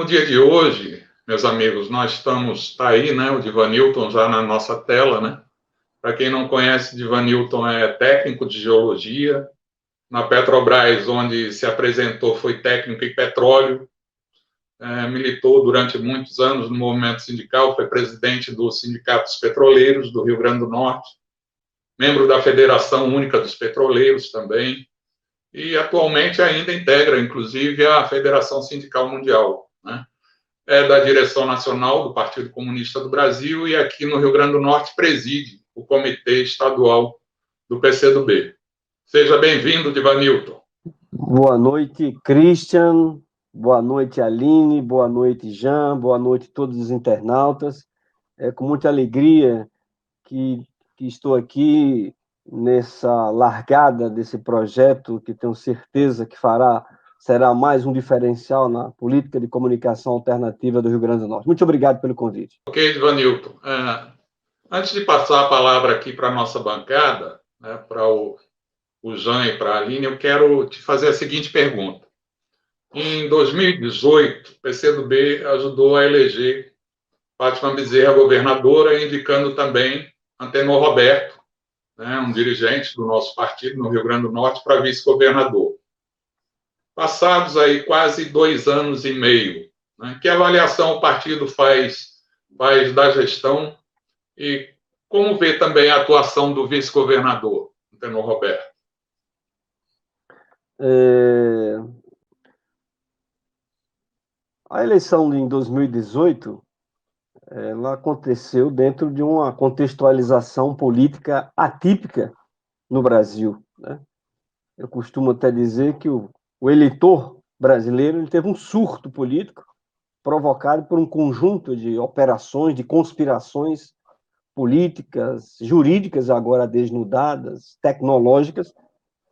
no dia de hoje, meus amigos, nós estamos, tá aí, né, o Divanilton já na nossa tela, né? Para quem não conhece, Divanilton é técnico de geologia. Na Petrobras, onde se apresentou, foi técnico em petróleo. Militou durante muitos anos no movimento sindical, foi presidente dos sindicatos petroleiros do Rio Grande do Norte, membro da Federação Única dos Petroleiros também, e atualmente ainda integra, inclusive, a Federação Sindical Mundial, né? É da direção nacional do Partido Comunista do Brasil e aqui no Rio Grande do Norte preside o Comitê Estadual do PCdoB. Seja bem-vindo, Divanilton. Boa noite, Christian. Boa noite, Aline. Boa noite, Jean. Boa noite a todos os internautas. É com muita alegria que estou aqui nessa largada desse projeto que tenho certeza que será mais um diferencial na política de comunicação alternativa do Rio Grande do Norte. Muito obrigado pelo convite. Ok, Divanilton. Antes de passar a palavra aqui para a nossa bancada, né, para o Jean e para a Aline, eu quero te fazer a seguinte pergunta. Em 2018, o PCdoB ajudou a eleger Fátima Bezerra governadora, indicando também Antenor Roberto, né, um dirigente do nosso partido no Rio Grande do Norte, para vice-governador. Passados aí quase 2 anos e meio, né, que avaliação o partido faz da gestão e como vê também a atuação do vice-governador, Antenor Roberto? A eleição em 2018, ela aconteceu dentro de uma contextualização política atípica no Brasil, né? Eu costumo até dizer que o eleitor brasileiro ele teve um surto político provocado por um conjunto de operações, de conspirações políticas, jurídicas agora desnudadas, tecnológicas,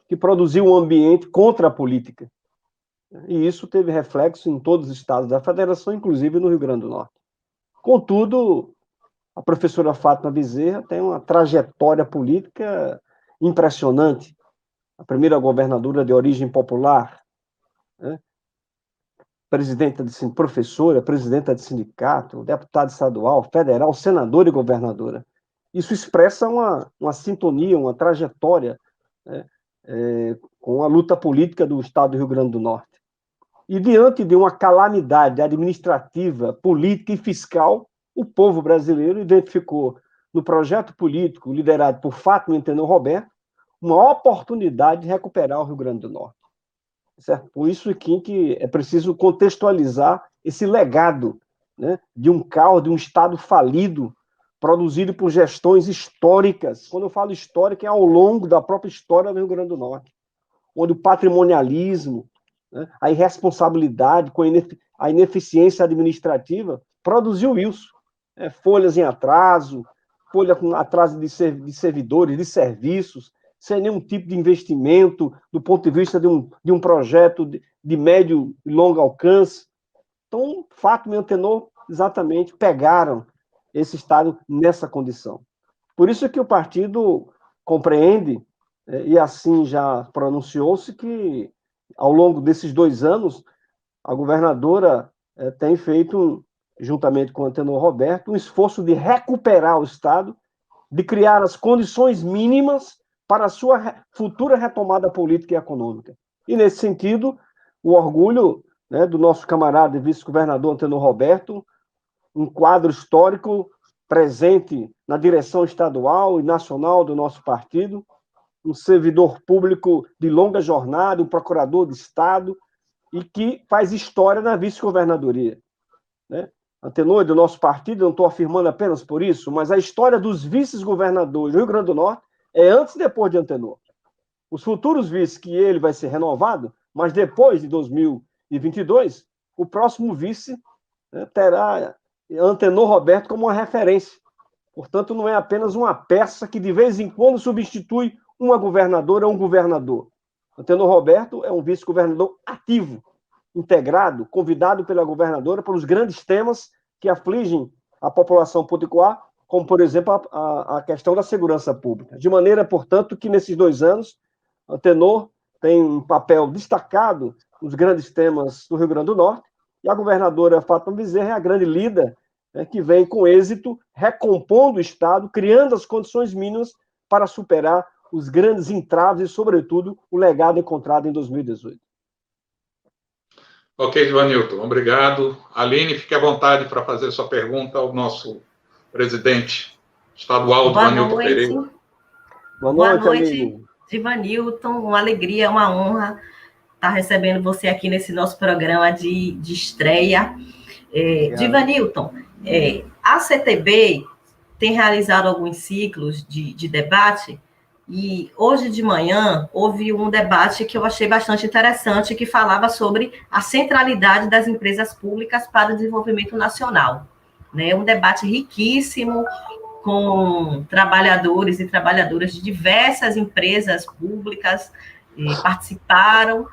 que produziu um ambiente contra a política. E isso teve reflexo em todos os estados da federação, inclusive no Rio Grande do Norte. Contudo, a professora Fátima Bezerra tem uma trajetória política impressionante. A primeira governadora de origem popular, né? Professora, presidenta de sindicato, deputada estadual, federal, senadora e governadora. Isso expressa uma sintonia, uma trajetória, né, com a luta política do estado do Rio Grande do Norte. E diante de uma calamidade administrativa, política e fiscal, o povo brasileiro identificou no projeto político liderado por Fátima Antenor Roberto uma oportunidade de recuperar o Rio Grande do Norte. Certo? Por isso aqui que é preciso contextualizar esse legado, né, de um caos, de um Estado falido, produzido por gestões históricas. Quando eu falo histórica, é ao longo da própria história do Rio Grande do Norte, onde o patrimonialismo, né, a irresponsabilidade com a ineficiência administrativa produziu isso. Folhas em atraso, folha com atraso de servidores, de serviços, sem nenhum tipo de investimento do ponto de vista de um projeto de médio e longo alcance. Então, Fátima e Antenor exatamente pegaram esse Estado nessa condição. Por isso que o partido compreende, e assim já pronunciou-se, que ao longo desses 2 anos, a governadora tem feito, juntamente com Antenor Roberto, um esforço de recuperar o Estado, de criar as condições mínimas para a sua futura retomada política e econômica. E, nesse sentido, o orgulho, né, do nosso camarada e vice-governador Antenor Roberto, um quadro histórico presente na direção estadual e nacional do nosso partido, um servidor público de longa jornada, um procurador de Estado, e que faz história na vice-governadoria, né? Antenor, do nosso partido, não estou afirmando apenas por isso, mas a história dos vices-governadores do Rio Grande do Norte é antes e depois de Antenor. Os futuros vices, que ele vai ser renovado, mas depois de 2022, o próximo vice, né, terá Antenor Roberto como uma referência. Portanto, não é apenas uma peça que de vez em quando substitui uma governadora ou um governador. Antenor Roberto é um vice-governador ativo, integrado, convidado pela governadora para os grandes temas que afligem a população potiguar, como, por exemplo, a questão da segurança pública. De maneira, portanto, que nesses 2 anos, Antenor tem um papel destacado nos grandes temas do Rio Grande do Norte E a governadora Fátima Bezerra é a grande líder, né, que vem com êxito, recompondo o Estado, criando as condições mínimas para superar os grandes entraves e, sobretudo, o legado encontrado em 2018. Ok, Ivanilton, obrigado. Aline, fique à vontade para fazer sua pergunta ao nosso presidente estadual, Boa Ivanilton noite. Pereira. Boa noite, Ivanilton. Uma alegria, uma honra estar recebendo você aqui nesse nosso programa de estreia. Ivanilton, a CTB tem realizado alguns ciclos de debate e hoje de manhã houve um debate que eu achei bastante interessante, que falava sobre a centralidade das empresas públicas para o desenvolvimento nacional. Né? Um debate riquíssimo, com trabalhadores e trabalhadoras de diversas empresas públicas participaram.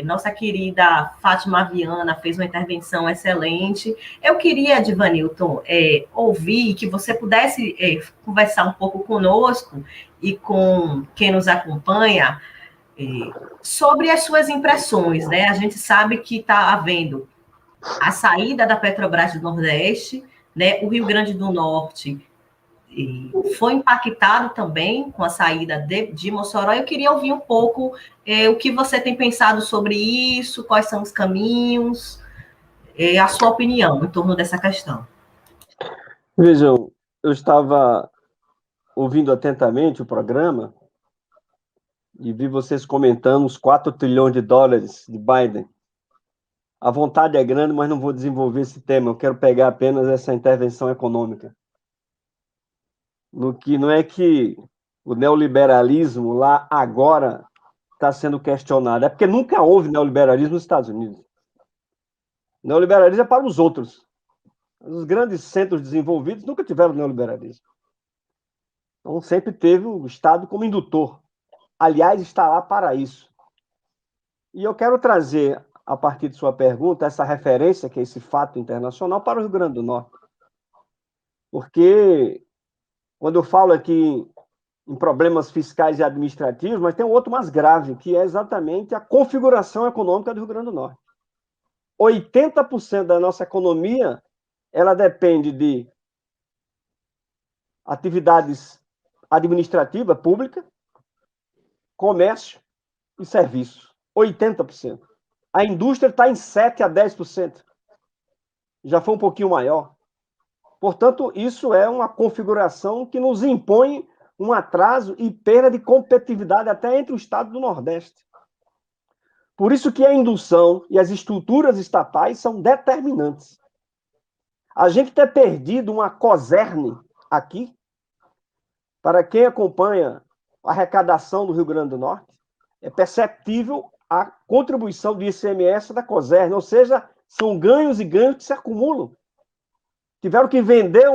Nossa querida Fátima Viana fez uma intervenção excelente. Eu queria, Ivanilton, ouvir que você pudesse conversar um pouco conosco e com quem nos acompanha sobre as suas impressões, né? A gente sabe que está havendo a saída da Petrobras do Nordeste, né? O Rio Grande do Norte foi impactado também com a saída de Mossoró. Eu queria ouvir um pouco o que você tem pensado sobre isso, quais são os caminhos, a sua opinião em torno dessa questão. Vejam, eu estava ouvindo atentamente o programa e vi vocês comentando os 4 trilhões de dólares de Biden. A vontade é grande, mas não vou desenvolver esse tema. Eu quero pegar apenas essa intervenção econômica. No que não é que o neoliberalismo lá agora está sendo questionado. É porque nunca houve neoliberalismo nos Estados Unidos. O neoliberalismo é para os outros. Os grandes centros desenvolvidos nunca tiveram neoliberalismo. Então, sempre teve o Estado como indutor. Aliás, está lá para isso. E eu quero trazer, a partir de sua pergunta, essa referência, que é esse fato internacional, para o Rio Grande do Norte. Porque, quando eu falo aqui em problemas fiscais e administrativos, mas tem um outro mais grave, que é exatamente a configuração econômica do Rio Grande do Norte. 80% da nossa economia, ela depende de atividades administrativas, públicas, comércio e serviços. 80%. A indústria está em 7% a 10%. Já foi um pouquinho maior. Portanto, isso é uma configuração que nos impõe um atraso e perda de competitividade até entre o estado do Nordeste. Por isso que a indução e as estruturas estatais são determinantes. A gente ter perdido uma COSERN aqui, para quem acompanha a arrecadação do Rio Grande do Norte, é perceptível a contribuição do ICMS da COSERN, ou seja, são ganhos e ganhos que se acumulam. Tiveram que vender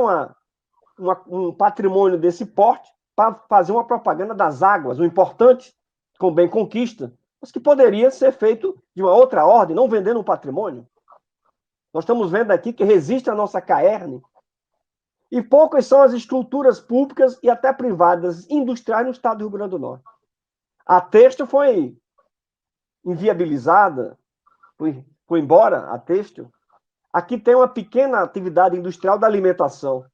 um patrimônio desse porte para fazer uma propaganda das águas, o importante, com bem conquista, mas que poderia ser feito de uma outra ordem, não vendendo um patrimônio. Nós estamos vendo aqui que resiste a nossa CAERN. E poucas são as estruturas públicas e até privadas industriais no estado do Rio Grande do Norte. A Têxtil foi inviabilizada, foi embora a Têxtil. Aqui tem uma pequena atividade industrial da alimentação.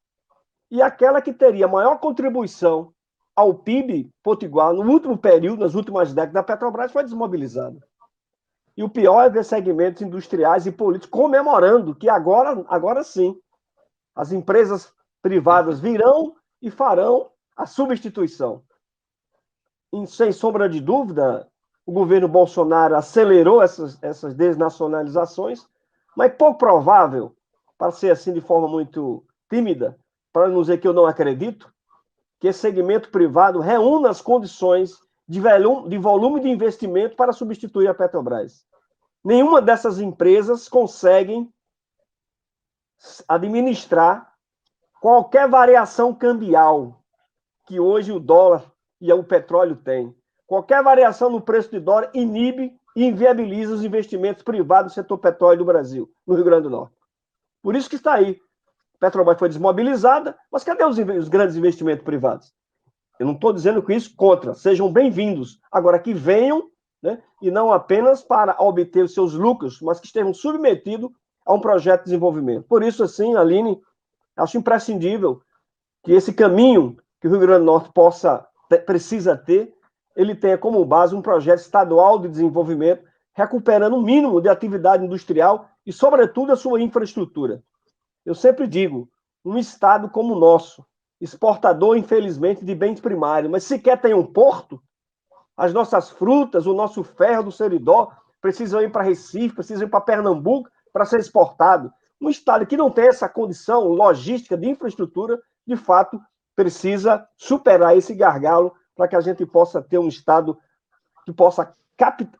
E aquela que teria maior contribuição ao PIB potiguar no último período, nas últimas décadas da Petrobras, foi desmobilizada. E o pior é ver segmentos industriais e políticos comemorando que agora sim, as empresas privadas virão e farão a substituição. E, sem sombra de dúvida, o governo Bolsonaro acelerou essas desnacionalizações, mas pouco provável, para ser assim de forma muito tímida, para não dizer que eu não acredito, que esse segmento privado reúna as condições de volume de investimento para substituir a Petrobras. Nenhuma dessas empresas conseguem administrar qualquer variação cambial que hoje o dólar e o petróleo têm. Qualquer variação no preço de dólar inibe e inviabiliza os investimentos privados do setor petróleo do Brasil, no Rio Grande do Norte. Por isso que está aí. A Petrobras foi desmobilizada, mas cadê os grandes investimentos privados? Eu não estou dizendo com isso contra, sejam bem-vindos. Agora, que venham né? E não apenas para obter os seus lucros, mas que estejam submetidos a um projeto de desenvolvimento. Por isso, assim, Aline, acho imprescindível que esse caminho que o Rio Grande do Norte precisa ter, ele tenha como base um projeto estadual de desenvolvimento, recuperando o mínimo de atividade industrial e, sobretudo, a sua infraestrutura. Eu sempre digo, um estado como o nosso, exportador, infelizmente, de bens primários, mas sequer tem um porto, as nossas frutas, o nosso ferro do Seridó precisam ir para Recife, precisam ir para Pernambuco para ser exportado. Um estado que não tem essa condição logística de infraestrutura, de fato, precisa superar esse gargalo para que a gente possa ter um estado que possa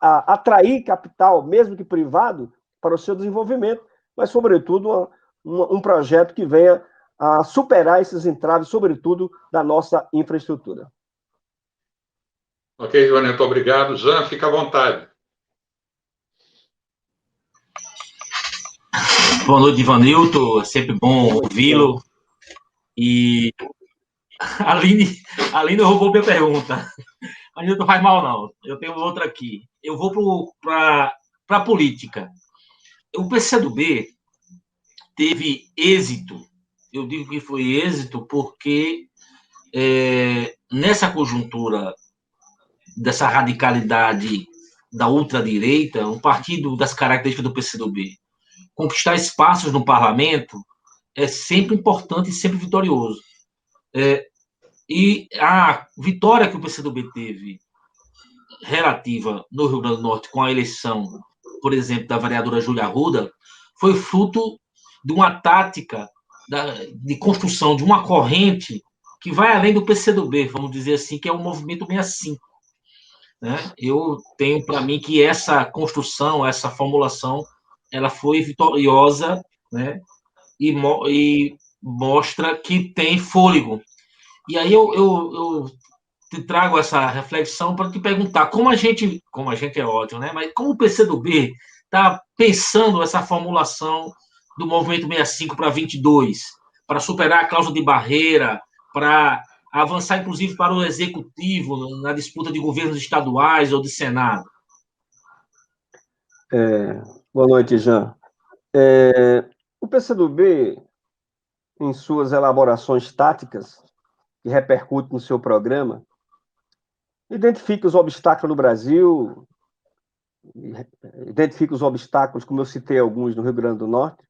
atrair capital, mesmo que privado, para o seu desenvolvimento, mas, sobretudo, um projeto que venha a superar esses entraves, sobretudo, da nossa infraestrutura. Ok, Joanilton, obrigado. Jean, fica à vontade. Boa noite, Ivanilton. É sempre bom ouvi-lo. E a Aline roubou minha pergunta. A Aline não faz mal, não. Eu tenho outra aqui. Eu vou para a política. O PCdoB teve êxito. Eu digo que foi êxito porque nessa conjuntura dessa radicalidade da ultradireita, um partido das características do PCdoB, conquistar espaços no parlamento é sempre importante e sempre vitorioso. E a vitória que o PCdoB teve relativa no Rio Grande do Norte com a eleição, por exemplo, da vereadora Júlia Arruda, foi fruto de uma tática de construção de uma corrente que vai além do PCdoB, vamos dizer assim, que é o Movimento 65. Né? Eu tenho para mim que essa construção, essa formulação, ela foi vitoriosa, né? E mostra que tem fôlego. E aí eu te trago essa reflexão para te perguntar como a gente é ótimo, né? Mas como o PCdoB está pensando essa formulação do Movimento 65 para 22, para superar a cláusula de barreira, para avançar, inclusive, para o executivo na disputa de governos estaduais ou de Senado? Boa noite, Jean. O PCdoB, em suas elaborações táticas, que repercute no seu programa, identifica os obstáculos no Brasil, identifica os obstáculos, como eu citei alguns no Rio Grande do Norte,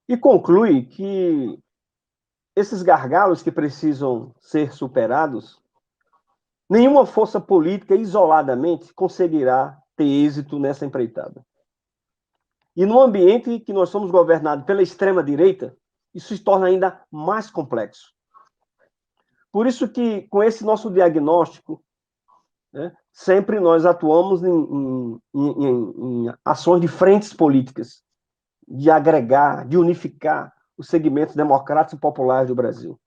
e conclui que esses gargalos que precisam ser superados, nenhuma força política isoladamente conseguirá ter êxito nessa empreitada. E no ambiente que nós somos governados pela extrema-direita, isso se torna ainda mais complexo. Por isso que, com esse nosso diagnóstico, né, sempre nós atuamos em ações de frentes políticas, de agregar, de unificar os segmentos democráticos e populares do Brasil.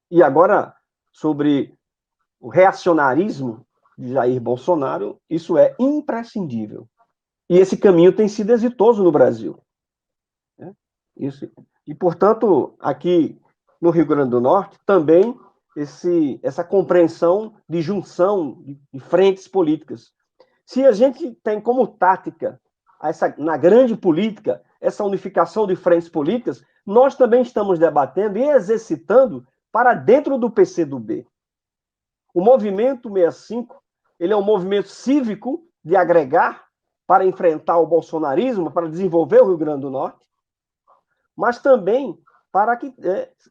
E agora, sobre o reacionarismo de Jair Bolsonaro, isso é imprescindível. E esse caminho tem sido exitoso no Brasil. Isso. E, portanto, aqui no Rio Grande do Norte, também essa compreensão de junção de frentes políticas. Se a gente tem como tática, na grande política, essa unificação de frentes políticas, nós também estamos debatendo e exercitando para dentro do PCdoB. O Movimento 65, ele é um movimento cívico de agregar para enfrentar o bolsonarismo, para desenvolver o Rio Grande do Norte, mas também para que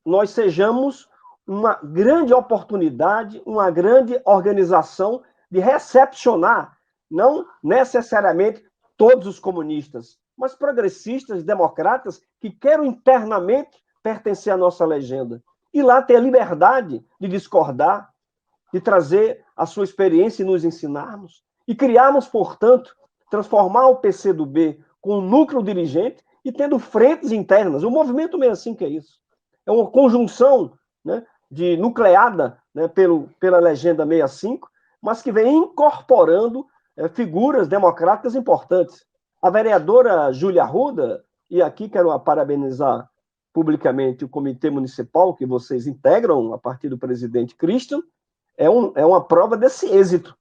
nós sejamos uma grande oportunidade, uma grande organização de recepcionar, não necessariamente todos os comunistas, mas progressistas, democratas, que queiram internamente pertencer à nossa legenda. E lá ter a liberdade de discordar, de trazer a sua experiência e nos ensinarmos. E criarmos, portanto, transformar o PCdoB com um núcleo dirigente e tendo frentes internas. O Movimento 65 é isso. É uma conjunção, né, nucleada, né, pela legenda 65, mas que vem incorporando figuras democráticas importantes. A vereadora Júlia Arruda, e aqui quero parabenizar publicamente o Comitê Municipal que vocês integram a partir do presidente Christian, é uma prova desse êxito.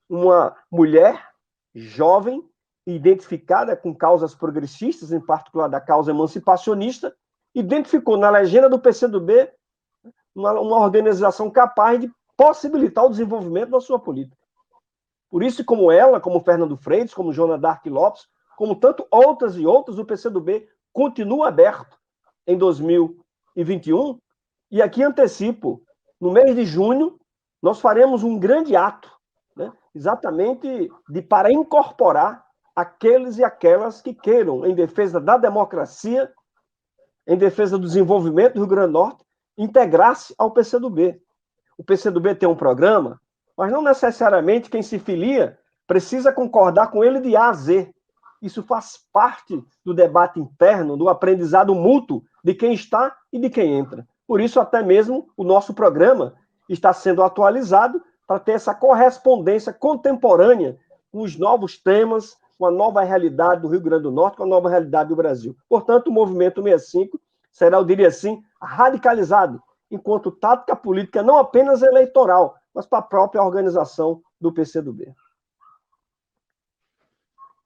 uma mulher jovem, identificada com causas progressistas, em particular da causa emancipacionista, identificou na legenda do PCdoB uma organização capaz de possibilitar o desenvolvimento da sua política. Por isso, como ela, como Fernando Freitas, como Joana Dark Lopes, como tanto outras e outras, o PCdoB continua aberto em 2021. E aqui antecipo, no mês de junho, nós faremos um grande ato, né, exatamente para incorporar aqueles e aquelas que queiram, em defesa da democracia, em defesa do desenvolvimento do Rio Grande do Norte, integrar-se ao PCdoB. O PCdoB tem um programa, mas não necessariamente quem se filia precisa concordar com ele de A a Z. Isso faz parte do debate interno, do aprendizado mútuo de quem está e de quem entra. Por isso, até mesmo, o nosso programa está sendo atualizado para ter essa correspondência contemporânea com os novos temas, com a nova realidade do Rio Grande do Norte, com a nova realidade do Brasil. Portanto, o Movimento 65 será, eu diria assim, radicalizado, enquanto tática política não apenas eleitoral, mas para a própria organização do PCdoB.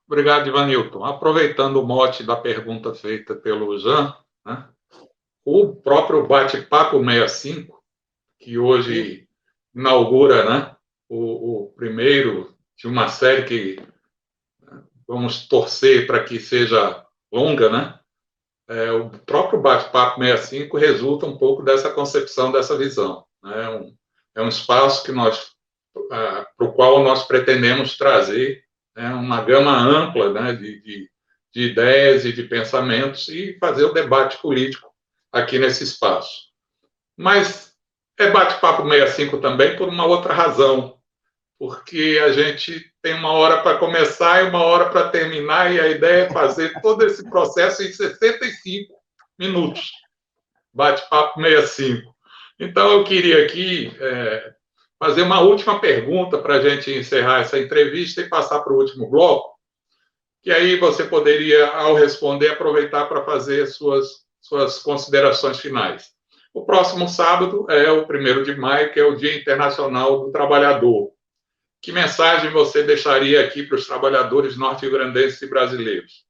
Obrigado, Ivanilton. Aproveitando o mote da pergunta feita pelo Jean, né, o próprio Bate-Papo 65, que hoje inaugura, né, o primeiro de uma série que vamos torcer para que seja longa, né? O próprio Bate-Papo 65 resulta um pouco dessa concepção, dessa visão, né? É um espaço que para o qual nós pretendemos trazer, né, uma gama ampla, né, de ideias e de pensamentos e fazer o debate político aqui nesse espaço. Mas é Bate-Papo 65 também por uma outra razão, porque a gente tem uma hora para começar e uma hora para terminar, e a ideia é fazer todo esse processo em 65 minutos. Bate-Papo 65. Então, eu queria aqui fazer uma última pergunta para a gente encerrar essa entrevista e passar para o último bloco, que aí você poderia, ao responder, aproveitar para fazer suas considerações finais. O próximo sábado é o 1º de maio, que é o Dia Internacional do Trabalhador. Que mensagem você deixaria aqui para os trabalhadores norte-riograndenses e brasileiros?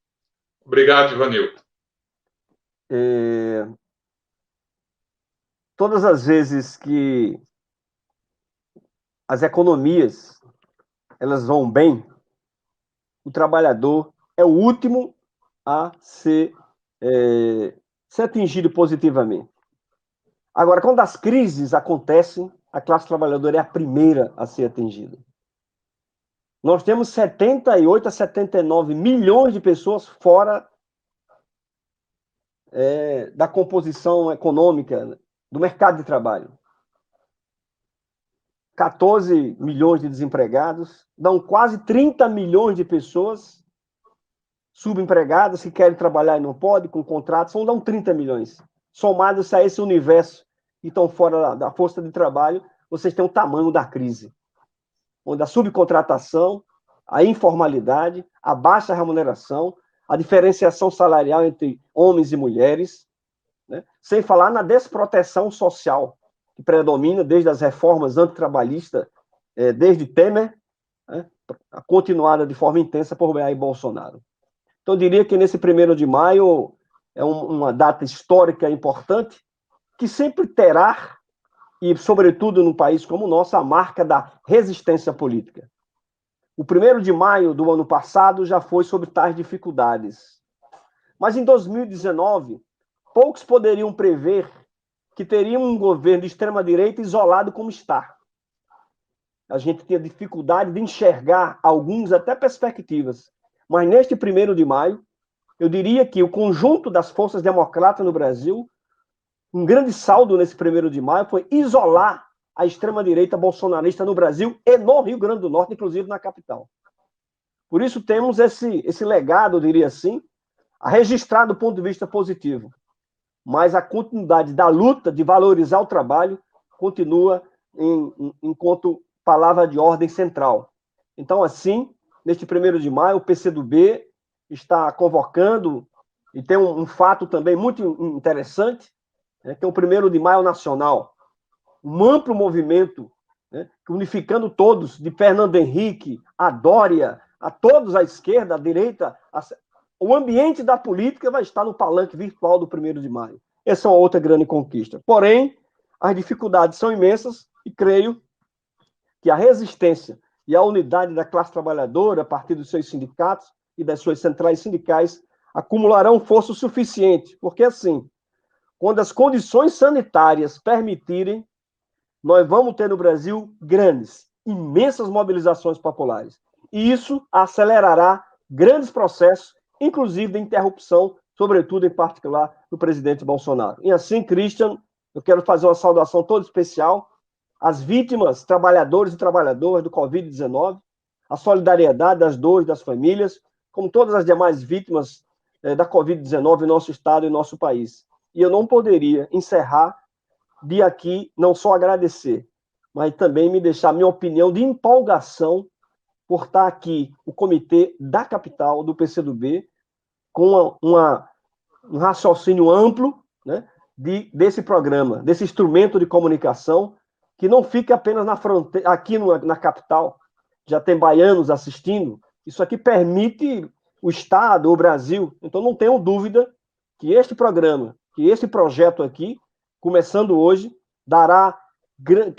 Obrigado, Ivanilton. Todas as vezes que as economias elas vão bem, o trabalhador é o último a ser atingido positivamente. Agora, quando as crises acontecem, a classe trabalhadora é a primeira a ser atingida. Nós temos 78 a 79 milhões de pessoas fora da composição econômica, do mercado de trabalho. 14 milhões de desempregados, dão quase 30 milhões de pessoas subempregadas que querem trabalhar e não podem, com contratos, vão dar 30 milhões. Somados a esse universo que estão fora da força de trabalho, vocês têm o tamanho da crise, onde a subcontratação, a informalidade, a baixa remuneração, a diferenciação salarial entre homens e mulheres, né? Sem falar na desproteção social, que predomina desde as reformas antitrabalhistas, desde Temer, né, continuada de forma intensa por Jair Bolsonaro. Então, eu diria que nesse 1º de maio é uma data histórica importante, que sempre terá, e sobretudo num país como o nosso, a marca da resistência política. O 1º de maio do ano passado já foi sobre tais dificuldades. Mas em 2019, poucos poderiam prever que teria um governo de extrema-direita isolado como está. A gente tinha dificuldade de enxergar alguns até perspectivas. Mas neste 1º de maio, eu diria que o conjunto das forças democratas no Brasil, um grande saldo nesse 1º de maio foi isolar a extrema-direita bolsonarista no Brasil e no Rio Grande do Norte, inclusive na capital. Por isso temos esse legado, eu diria assim, a registrar do ponto de vista positivo. Mas a continuidade da luta de valorizar o trabalho continua enquanto palavra de ordem central. Então, assim, neste 1º de maio, o PCdoB está convocando, e tem um fato também muito interessante, que é o 1º de maio nacional, um amplo movimento né, unificando todos, de Fernando Henrique, a Dória, a todos à esquerda, à direita. O ambiente da política vai estar no palanque virtual do 1º de maio. Essa é uma outra grande conquista. Porém, as dificuldades são imensas e creio que a resistência e a unidade da classe trabalhadora, a partir dos seus sindicatos e das suas centrais sindicais, acumularão força suficiente, porque assim, quando as condições sanitárias permitirem, nós vamos ter no Brasil grandes, imensas mobilizações populares. E isso acelerará grandes processos, inclusive de interrupção, sobretudo, em particular, do presidente Bolsonaro. E assim, Christian, eu quero fazer uma saudação toda especial às vítimas, trabalhadores e trabalhadoras do Covid-19, a solidariedade das dores das famílias, como todas as demais vítimas da Covid-19 em nosso estado e nosso país. E eu não poderia encerrar de aqui não só agradecer, mas também me deixar minha opinião de empolgação por estar aqui o comitê da capital do PCdoB com um raciocínio amplo, né, desse programa, desse instrumento de comunicação que não fica apenas na fronteira, aqui na capital, já tem baianos assistindo, isso aqui permite o Estado, o Brasil. Então não tenho dúvida que este programa, que esse projeto aqui, começando hoje,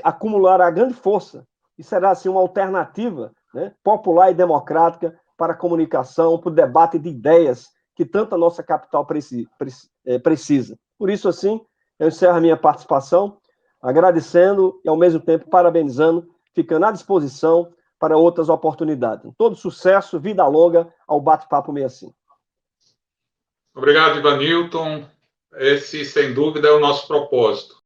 acumulará grande força e será assim uma alternativa, né, popular e democrática para a comunicação, para o debate de ideias que tanto a nossa capital precisa. Por isso, assim, eu encerro a minha participação, agradecendo e, ao mesmo tempo, parabenizando, ficando à disposição para outras oportunidades. Todo sucesso, vida longa ao Bate-Papo 65. Obrigado, Ivanilton. Esse, sem dúvida, é o nosso propósito.